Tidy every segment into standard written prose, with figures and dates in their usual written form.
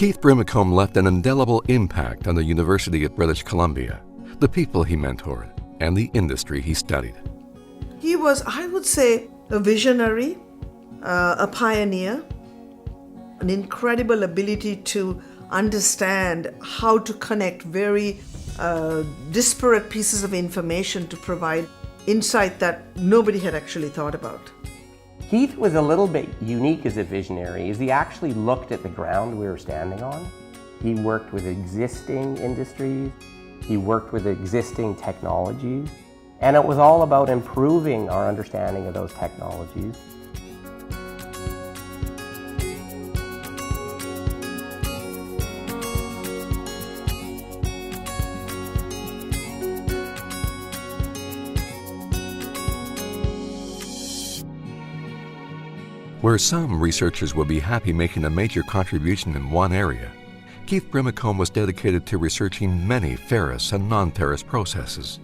Keith Brimacombe left an indelible impact on the University of British Columbia, the people he mentored, and the industry he studied. He was, I would say, a visionary, a pioneer, an incredible ability to understand how to connect very disparate pieces of information to provide insight that nobody had actually thought about. Keith was a little bit unique as a visionary, as he actually looked at the ground we were standing on. He worked with existing industries, he worked with existing technologies, and it was all about improving our understanding of those technologies. Where some researchers will be happy making a major contribution in one area, Keith Brimacombe was dedicated to researching many ferrous and non-ferrous processes.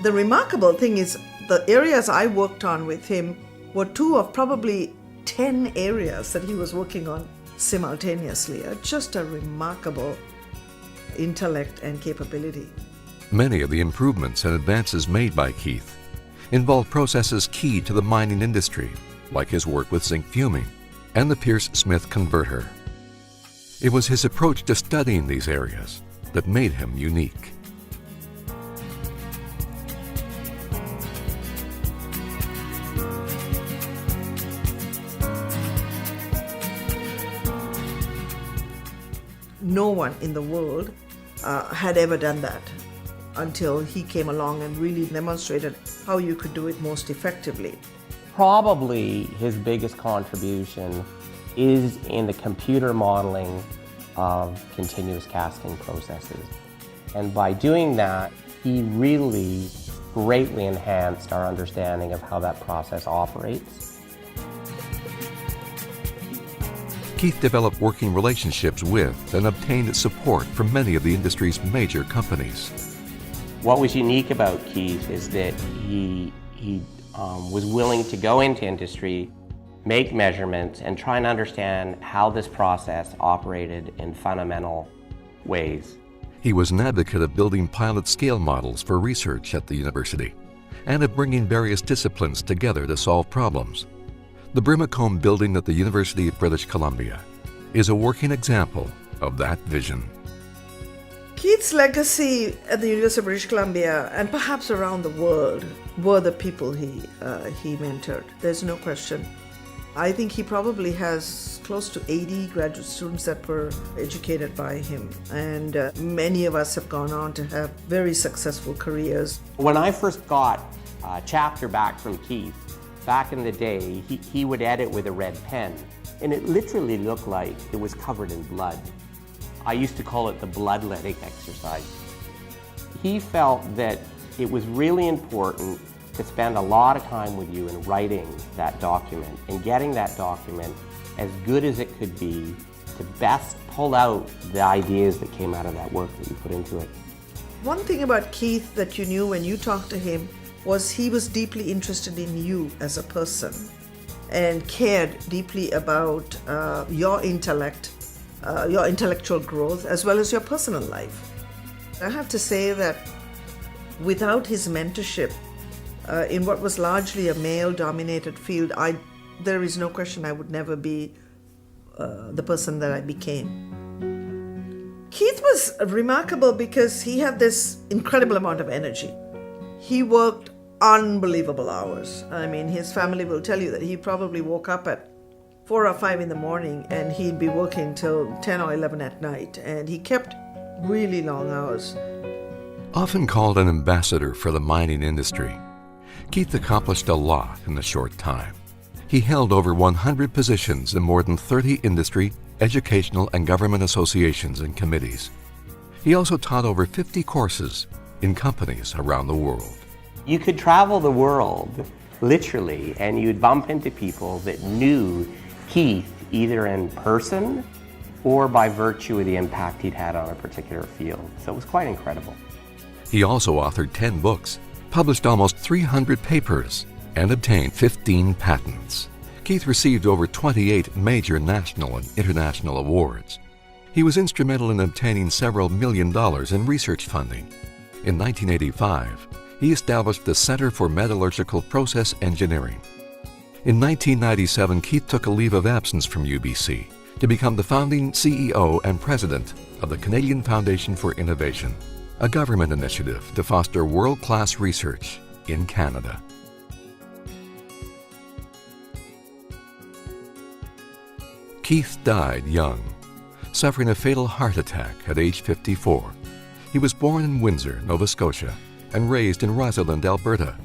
The remarkable thing is the areas I worked on with him were 2 of probably 10 areas that he was working on simultaneously. Just a remarkable intellect and capability. Many of the improvements and advances made by Keith involved processes key to the mining industry, like his work with zinc fuming and the Pierce-Smith converter. It was his approach to studying these areas that made him unique. No one in the world had ever done that until he came along and really demonstrated how you could do it most effectively. Probably his biggest contribution is in the computer modeling of continuous casting processes. And by doing that, he really greatly enhanced our understanding of how that process operates. Keith developed working relationships with and obtained support from many of the industry's major companies. What was unique about Keith is that he was willing to go into industry, make measurements, and try and understand how this process operated in fundamental ways. He was an advocate of building pilot scale models for research at the university and of bringing various disciplines together to solve problems. The Brimacombe building at the University of British Columbia is a working example of that vision. Keith's legacy at the University of British Columbia and perhaps around the world were the people he mentored. There's no question. I think he probably has close to 80 graduate students that were educated by him, and many of us have gone on to have very successful careers. When I first got a chapter back from Keith, back in the day, he would edit with a red pen, and it literally looked like it was covered in blood. I used to call it the bloodletting exercise. He felt that it was really important to spend a lot of time with you in writing that document and getting that document as good as it could be to best pull out the ideas that came out of that work that you put into it. One thing about Keith that you knew when you talked to him was he was deeply interested in you as a person and cared deeply about your intellect, your intellectual growth, as well as your personal life. I have to say that without his mentorship in what was largely a male-dominated field, there is no question I would never be the person that I became. Keith was remarkable because he had this incredible amount of energy. He worked unbelievable hours. I mean, his family will tell you that he probably woke up at 4 or 5 in the morning and he'd be working till 10 or 11 at night, and he kept really long hours. Often called an ambassador for the mining industry, Keith accomplished a lot in a short time. He held over 100 positions in more than 30 industry, educational, and government associations and committees. He also taught over 50 courses in companies around the world. You could travel the world, literally, and you'd bump into people that knew Keith either in person or by virtue of the impact he'd had on a particular field. So it was quite incredible. He also authored 10 books, published almost 300 papers, and obtained 15 patents. Keith received over 28 major national and international awards. He was instrumental in obtaining several $1 million in research funding. In 1985, he established the Center for Metallurgical Process Engineering. In 1997, Keith took a leave of absence from UBC to become the founding CEO and president of the Canadian Foundation for Innovation, a government initiative to foster world-class research in Canada. Keith died young, suffering a fatal heart attack at age 54. He was born in Windsor, Nova Scotia, and raised in Rosalind, Alberta,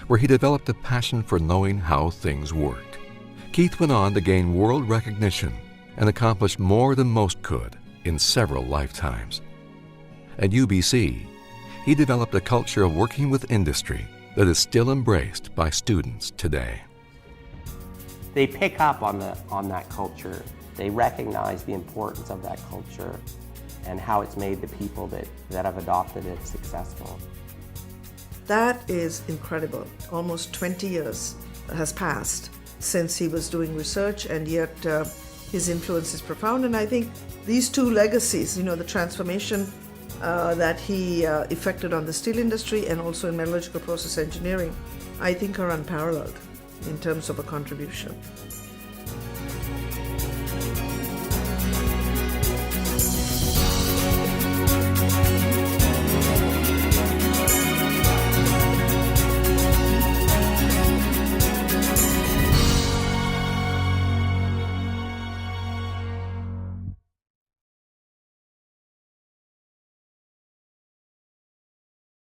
where he developed a passion for knowing how things worked. Keith went on to gain world recognition and accomplish more than most could in several lifetimes. At UBC, he developed a culture of working with industry that is still embraced by students today. They pick up on that culture. They recognize the importance of that culture and how it's made the people that have adopted it successful. That is incredible. Almost 20 years has passed since he was doing research, and yet his influence is profound. And I think these two legacies, the transformation that he effected on the steel industry and also in metallurgical process engineering, I think are unparalleled in terms of a contribution.